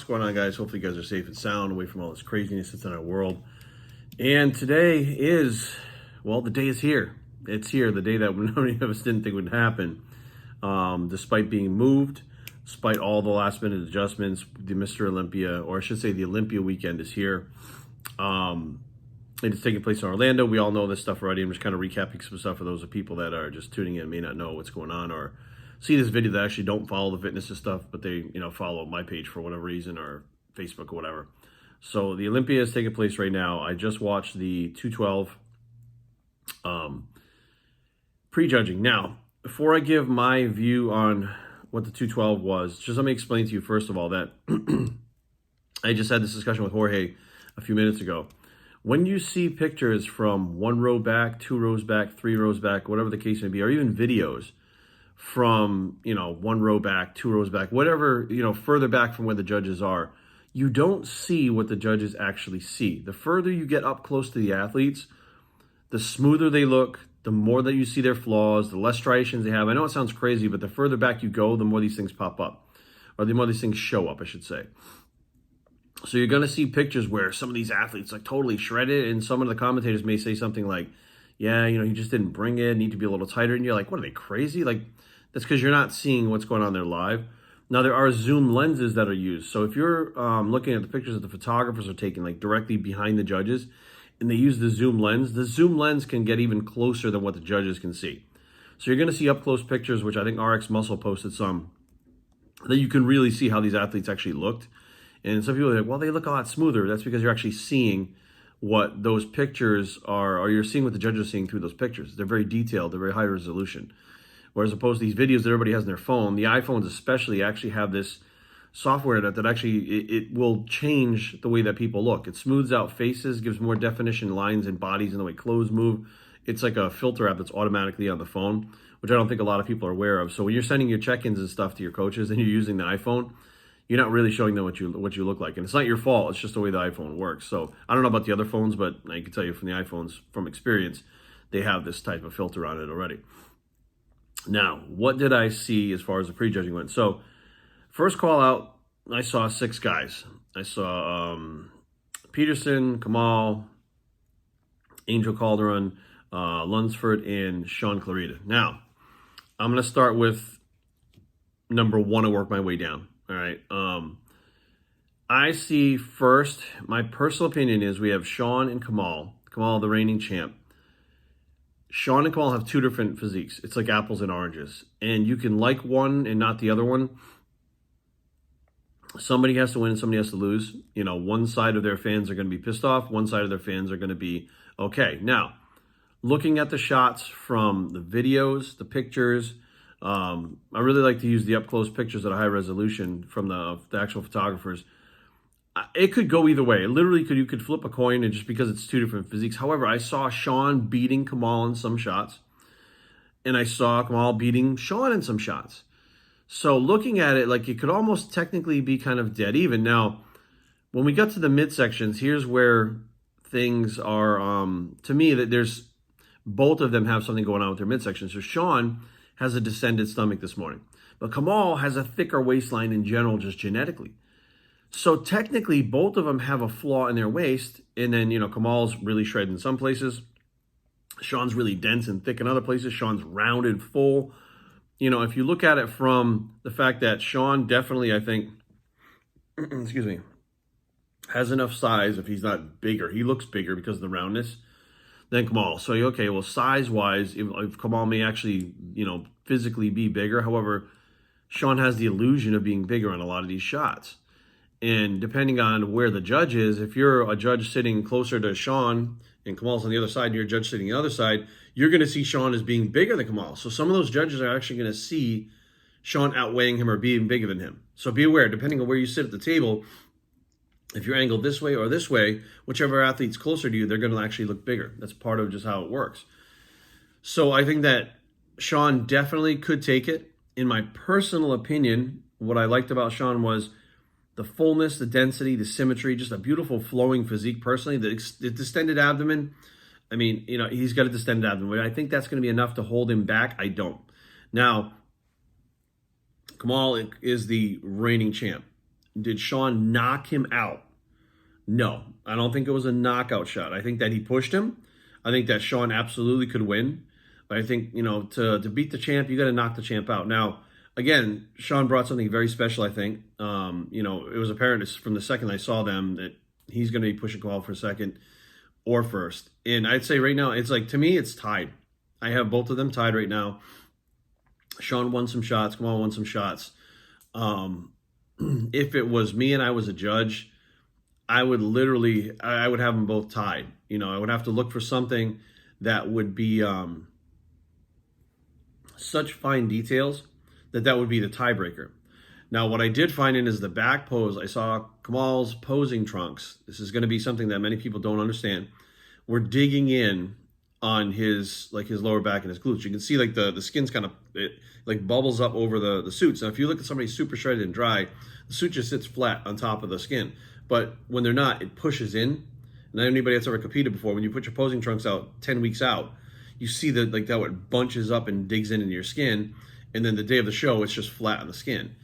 going on, guys? Hopefully you guys are safe and sound, away from all this craziness that's in our world. And today is, well, the day is here. It's here, the day that nobody of us didn't think would happen. Despite being moved, despite all the last minute adjustments, the Mr. Olympia, or I should say the Olympia weekend is here. It is taking place in Orlando. We all know this stuff already. I'm just kind of recapping some stuff for those of people that are just tuning in and may not know what's going on, or see this video that actually don't follow the fitness and stuff, but they, follow my page for whatever reason, or Facebook or whatever. So the Olympia is taking place right now. I just watched the 212 pre-judging. Now, before I give my view on what the 212 was, just let me explain to you first of all that I just had this discussion with Jorge a few minutes ago. When you see pictures from 1 row back, 2 rows back, 3 rows back, whatever the case may be, or even videos from, 1 row back, 2 rows back, whatever, further back from where the judges are, you don't see what the judges actually see. The further you get up close to the athletes, the smoother they look, the more that you see their flaws, the less striations they have. I know it sounds crazy, but the further back you go, the more these things pop up, or the more these things show up, I should say. So you're going to see pictures where some of these athletes are totally shredded, and some of the commentators may say something like, yeah, you just didn't bring it, need to be a little tighter. And you're like, what are they, crazy? Like, that's because you're not seeing what's going on there live. Now, there are zoom lenses that are used. So if you're looking at the pictures that the photographers are taking, like directly behind the judges, and they use the zoom lens can get even closer than what the judges can see. So you're going to see up-close pictures, which I think RX Muscle posted some, that you can really see how these athletes actually looked. And some people are like, well, they look a lot smoother. That's because you're actually seeing what those pictures are, or you're seeing what the judges are seeing through those pictures. They're very detailed. They're very high resolution. Whereas opposed to these videos that everybody has on their phone, the iPhones especially actually have this software that actually, it will change the way that people look. It smooths out faces, gives more definition lines and bodies and the way clothes move. It's like a filter app that's automatically on the phone, which I don't think a lot of people are aware of. So when you're sending your check-ins and stuff to your coaches and you're using the iPhone, you're not really showing them what you look like. And it's not your fault. It's just the way the iPhone works. So I don't know about the other phones, but I can tell you from the iPhones, from experience, they have this type of filter on it already. Now, what did I see as far as the pre-judging went? So first call out, I saw 6 guys. I saw Peterson, Kamal, Angel Calderon, Lunsford, and Sean Clarita. Now, I'm going to start with number 1 and work my way down. All right. I see first, my personal opinion is we have Sean and Kamal. Kamal, the reigning champ. Sean and Kamal have 2 different physiques. It's like apples and oranges. And you can like one and not the other one. Somebody has to win and somebody has to lose. One side of their fans are going to be pissed off. One side of their fans are going to be okay. Now, looking at the shots from the videos, the pictures, I really like to use the up-close pictures at a high resolution from the actual photographers. It could go either way. It literally you could flip a coin, and just because it's 2 different physiques. However, I saw Sean beating Kamal in some shots, and I saw Kamal beating Sean in some shots. So looking at it, like, it could almost technically be kind of dead even. Now, when we got to the midsections, here's where things are, to me, that there's, both of them have something going on with their midsection. So Sean has a distended stomach this morning, but Kamal has a thicker waistline in general, just genetically. So technically, both of them have a flaw in their waist, and then, Kamal's really shredded in some places. Sean's really dense and thick in other places. Sean's rounded, full. If you look at it from the fact that Sean definitely, I think, excuse me, has enough size, if he's not bigger, he looks bigger because of the roundness, than Kamal. So, okay, well, size-wise, if Kamal may actually, physically be bigger. However, Sean has the illusion of being bigger on a lot of these shots. And depending on where the judge is, if you're a judge sitting closer to Sean and Kamal's on the other side and you're a judge sitting on the other side, you're going to see Sean as being bigger than Kamal. So some of those judges are actually going to see Sean outweighing him or being bigger than him. So be aware, depending on where you sit at the table, if you're angled this way or this way, whichever athlete's closer to you, they're going to actually look bigger. That's part of just how it works. So I think that Sean definitely could take it. In my personal opinion, what I liked about Sean was the fullness, the density, the symmetry, just a beautiful flowing physique personally. The distended abdomen, I mean, he's got a distended abdomen. I think that's going to be enough to hold him back. I don't. Now, Kamal is the reigning champ. did Sean knock him out? No, I don't think it was a knockout shot. I think that he pushed him. I think that Sean absolutely could win. But I think, to beat the champ, you got to knock the champ out. Now, again, Sean brought something very special, I think. It was apparent from the second I saw them that he's going to be pushing Kamal for second or first. And I'd say right now, it's like, to me, it's tied. I have both of them tied right now. Sean won some shots. Kamal won some shots. If it was me and I was a judge, I would have them both tied. I would have to look for something that would be such fine details that would be the tiebreaker. Now, what I did find is the back pose. I saw Kamal's posing trunks. This is going to be something that many people don't understand. We're digging in on his lower back and his glutes. You can see the skin's kind of bubbles up over the suits. Now, if you look at somebody super shredded and dry, the suit just sits flat on top of the skin. But when they're not, it pushes in. And anybody that's ever competed before, when you put your posing trunks out 10 weeks out, you see that it bunches up and digs into your skin. And then the day of the show, it's just flat on the skin.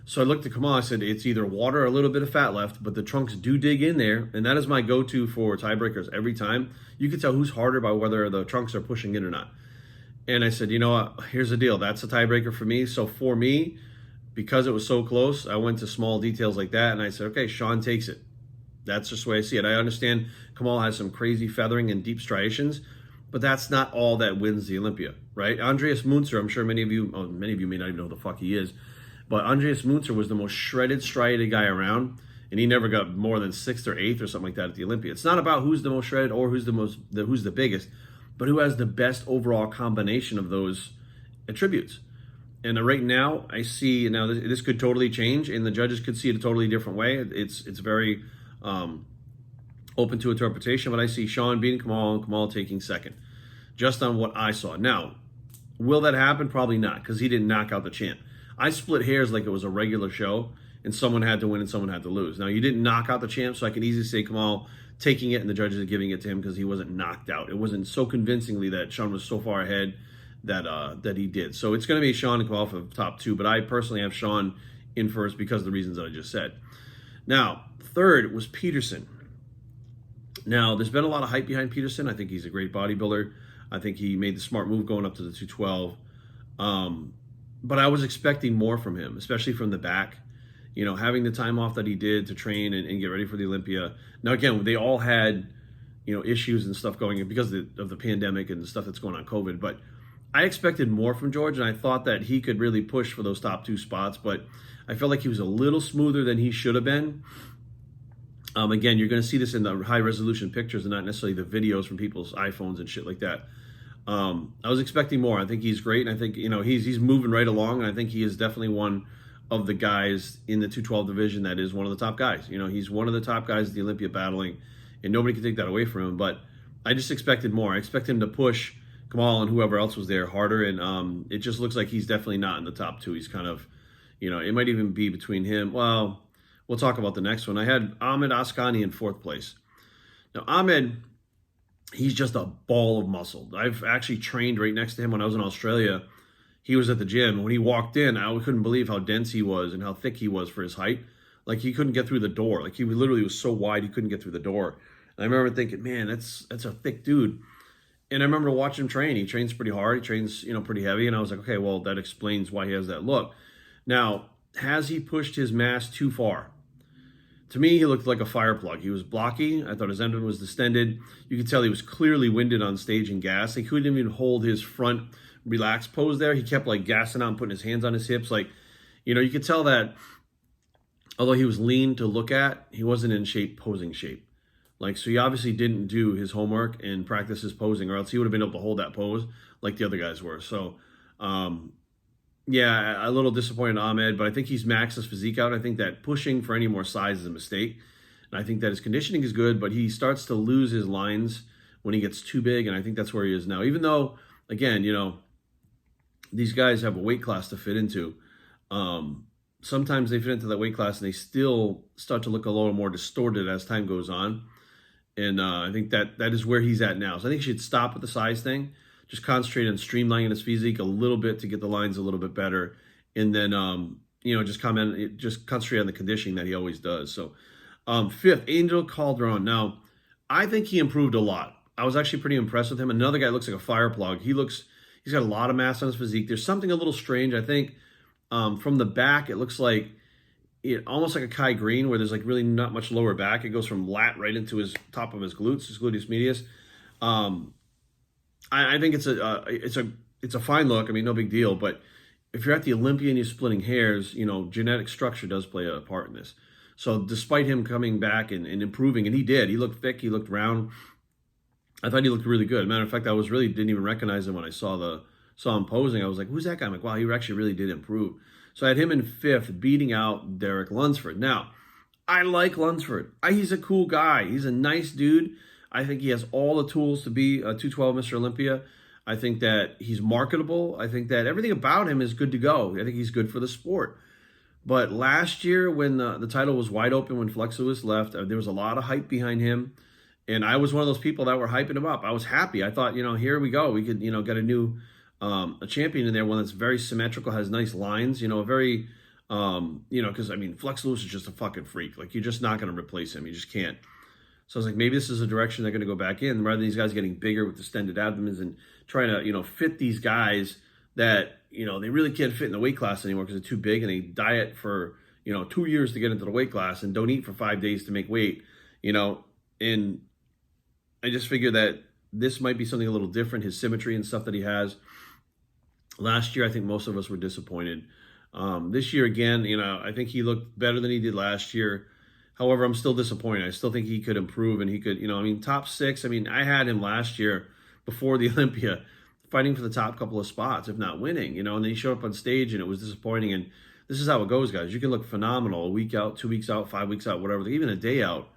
So I looked at Kamal, I said, it's either water or a little bit of fat left, but the trunks do dig in there. And that is my go-to for tiebreakers every time. You can tell who's harder by whether the trunks are pushing in or not. And I said, you know what, here's the deal. That's a tiebreaker for me. So for me, because it was so close, I went to small details like that. And I said, okay, Sean takes it. That's just the way I see it. I understand Kamal has some crazy feathering and deep striations, but that's not all that wins the Olympia, right? Andreas Munzer, I'm sure many of you may not even know who the fuck he is, but Andreas Munzer was the most shredded, striated guy around, and he never got more than 6th or 8th or something like that at the Olympia. It's not about who's the most shredded or who's the biggest, but who has the best overall combination of those attributes. And right now, I see, this could totally change, and the judges could see it a totally different way. It's very open to interpretation, but I see Sean beating Kamal and Kamal taking second, just on what I saw. Now, will that happen? Probably not, because he didn't knock out the champ. I split hairs like it was a regular show, and someone had to win and someone had to lose. Now, you didn't knock out the champ, so I can easily say Kamal taking it and the judges are giving it to him because he wasn't knocked out. It wasn't so convincingly that Sean was so far ahead that he did. So it's going to be Sean and Kamal for the top two, but I personally have Sean in first because of the reasons that I just said. Now, third was Peterson. Now, there's been a lot of hype behind Peterson. I think he's a great bodybuilder. I think he made the smart move going up to the 212. But I was expecting more from him, especially from the back. Having the time off that he did to train and get ready for the Olympia. Now, again, they all had, issues and stuff going because of the pandemic and the stuff that's going on, COVID. But I expected more from George, and I thought that he could really push for those top two spots. But I felt like he was a little smoother than he should have been. Again, you're going to see this in the high-resolution pictures and not necessarily the videos from people's iPhones and shit like that. I was expecting more. I think he's great, and I think he's moving right along, and I think he is definitely one of the guys in the 212 division that is one of the top guys. He's one of the top guys at the Olympia battling, and nobody can take that away from him. But I just expected more. I expect him to push Kamal and whoever else was there harder, and it just looks like he's definitely not in the top two. He's kind of, it might even be between him. Well, we'll talk about the next one. I had Ahmed Asghani in fourth place. Now, Ahmed, he's just a ball of muscle. I've actually trained right next to him when I was in Australia. He was at the gym. When he walked in, I couldn't believe how dense he was and how thick he was for his height. Like, he couldn't get through the door. Like, he literally was so wide, he couldn't get through the door. And I remember thinking, man, that's a thick dude. And I remember watching him train. He trains pretty hard. He trains, pretty heavy. And I was like, okay, well, that explains why he has that look. Now, has he pushed his mass too far? To me, he looked like a fire plug. He was blocky. I thought his abdomen was distended. You could tell he was clearly winded on stage and gassed. He couldn't even hold his front relaxed pose there. He kept gassing out and putting his hands on his hips. You could tell that although he was lean to look at, he wasn't in posing shape. So he obviously didn't do his homework and practice his posing, or else he would have been able to hold that pose like the other guys were. So, yeah, a little disappointed in Ahmed, but I think he's maxed his physique out. I think that pushing for any more size is a mistake. And I think that his conditioning is good, but he starts to lose his lines when he gets too big, and I think that's where he is now. Even though, again, these guys have a weight class to fit into. Sometimes they fit into that weight class and they still start to look a little more distorted as time goes on. And I think that is where he's at now. So I think he should stop with the size thing. Just concentrate on streamlining his physique a little bit to get the lines a little bit better. And then just concentrate on the conditioning that he always does. So, fifth, Angel Calderon. Now, I think he improved a lot. I was actually pretty impressed with him. Another guy looks like a fire plug. He's got a lot of mass on his physique. There's something a little strange. I think from the back, it looks like almost like a Kai Green, where there's like really not much lower back. It goes from lat right into his top of his glutes, his gluteus medius. I think it's a fine look. I mean, no big deal. But if you're at the Olympia and you're splitting hairs, genetic structure does play a part in this. So despite him coming back and improving, and he did, he looked thick, he looked round. I thought he looked really good. Matter of fact, didn't even recognize him when I saw him posing. I was like, who's that guy? I'm like, wow, he actually really did improve. So I had him in fifth, beating out Derek Lunsford. Now, I like Lunsford. He's a cool guy. He's a nice dude. I think he has all the tools to be a 212 Mr. Olympia. I think that he's marketable. I think that everything about him is good to go. I think he's good for the sport. But last year, when the title was wide open, when Flex Lewis left, there was a lot of hype behind him. And I was one of those people that were hyping him up. I was happy. I thought, here we go. We could, get a new a champion in there, one that's very symmetrical, has nice lines, very, because, Flex Lewis is just a fucking freak. Like, you're just not going to replace him. You just can't. So I was like, maybe this is a direction they're going to go back in, rather than these guys getting bigger with distended abdomens and trying to, fit these guys that, they really can't fit in the weight class anymore because they're too big, and they diet for, 2 years to get into the weight class and don't eat for 5 days to make weight, and I just figured that this might be something a little different, his symmetry and stuff that he has. Last year, I think most of us were disappointed. This year, again, I think he looked better than he did last year. However, I'm still disappointed. I still think he could improve, and he could, top six. I had him last year before the Olympia fighting for the top couple of spots, if not winning, and then he showed up on stage and it was disappointing. And this is how it goes, guys. You can look phenomenal a week out, 2 weeks out, 5 weeks out, whatever, even a day out.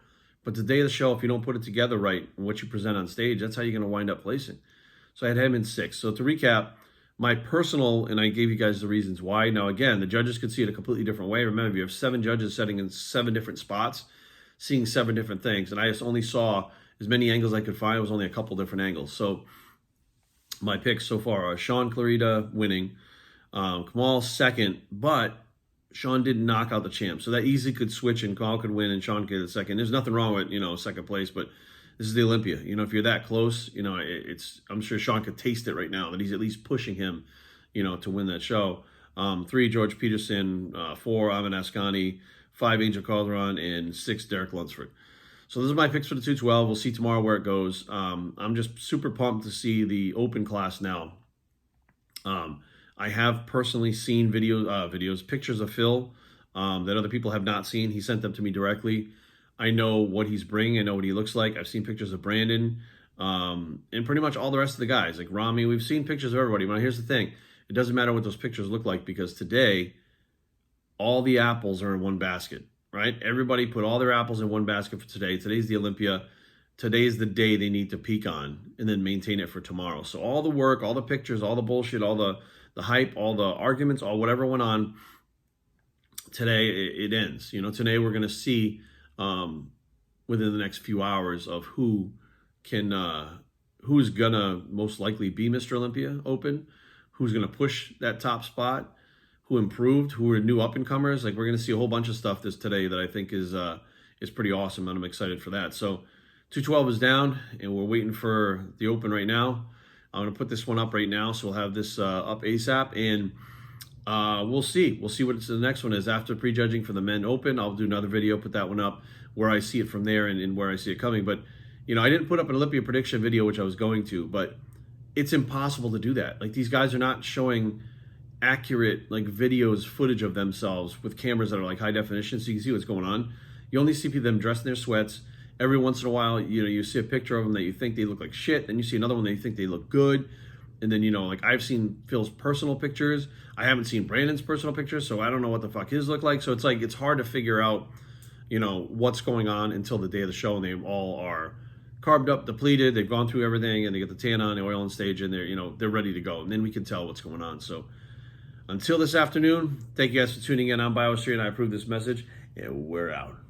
But the day of the show, if you don't put it together right, and what you present on stage, that's how you're going to wind up placing. So I had him in 6. So to recap, my personal, and I gave you guys the reasons why. Now, again, the judges could see it a completely different way. Remember, you have 7 judges sitting in 7 different spots, seeing 7 different things. And I just only saw as many angles I could find. It was only a couple different angles. So my picks so far are Sean Clarita winning, Kamal second, but Sean didn't knock out the champ. So that easily could switch and Kamal could win and Sean could get the second. There's nothing wrong with, second place, but this is the Olympia. If you're that close, I'm sure Sean could taste it right now that he's at least pushing him, to win that show. 3, George Peterson, 4, Amin Ascani, 5, Angel Calderon, and 6, Derek Lunsford. So those are my picks for the 212. We'll see tomorrow where it goes. I'm just super pumped to see the open class now. I have personally seen pictures of Phil that other people have not seen. He sent them to me directly. I know what he's bringing. I know what he looks like. I've seen pictures of Brandon and pretty much all the rest of the guys. Like Rami, we've seen pictures of everybody. But here's the thing. It doesn't matter what those pictures look like, because today, all the apples are in one basket, right? Everybody put all their apples in one basket for today. Today's the Olympia. Today's the day they need to peak on and then maintain it for tomorrow. So all the work, all the pictures, all the bullshit, all the hype, all the arguments, all whatever went on, today it ends. Today we're going to see within the next few hours of who's gonna most likely be Mr. Olympia Open, who's gonna push that top spot, who improved, who are new up and comers. Like, we're gonna see a whole bunch of stuff today that I think is pretty awesome, and I'm excited for that. So 212 is down, and we're waiting for the Open right now. I'm gonna put this one up right now, so we'll have this up ASAP, and we'll see. We'll see what the next one is after prejudging for the Men Open. I'll do another video, put that one up where I see it from there and where I see it coming. But, I didn't put up an Olympia prediction video, which I was going to, but it's impossible to do that. Like, these guys are not showing accurate, videos, footage of themselves with cameras that are, high definition, so you can see what's going on. You only see them dressed in their sweats. Every once in a while, you see a picture of them that you think they look like shit, then you see another one that you think they look good. And then, I've seen Phil's personal pictures. I haven't seen Brandon's personal pictures, so I don't know what the fuck his look like. So it's hard to figure out, what's going on until the day of the show, and they all are carved up, depleted. They've gone through everything, and they get the tan on, the oil on stage, and they're ready to go. And then we can tell what's going on. So until this afternoon, thank you guys for tuning in on Biosphere, and I approve this message, and we're out.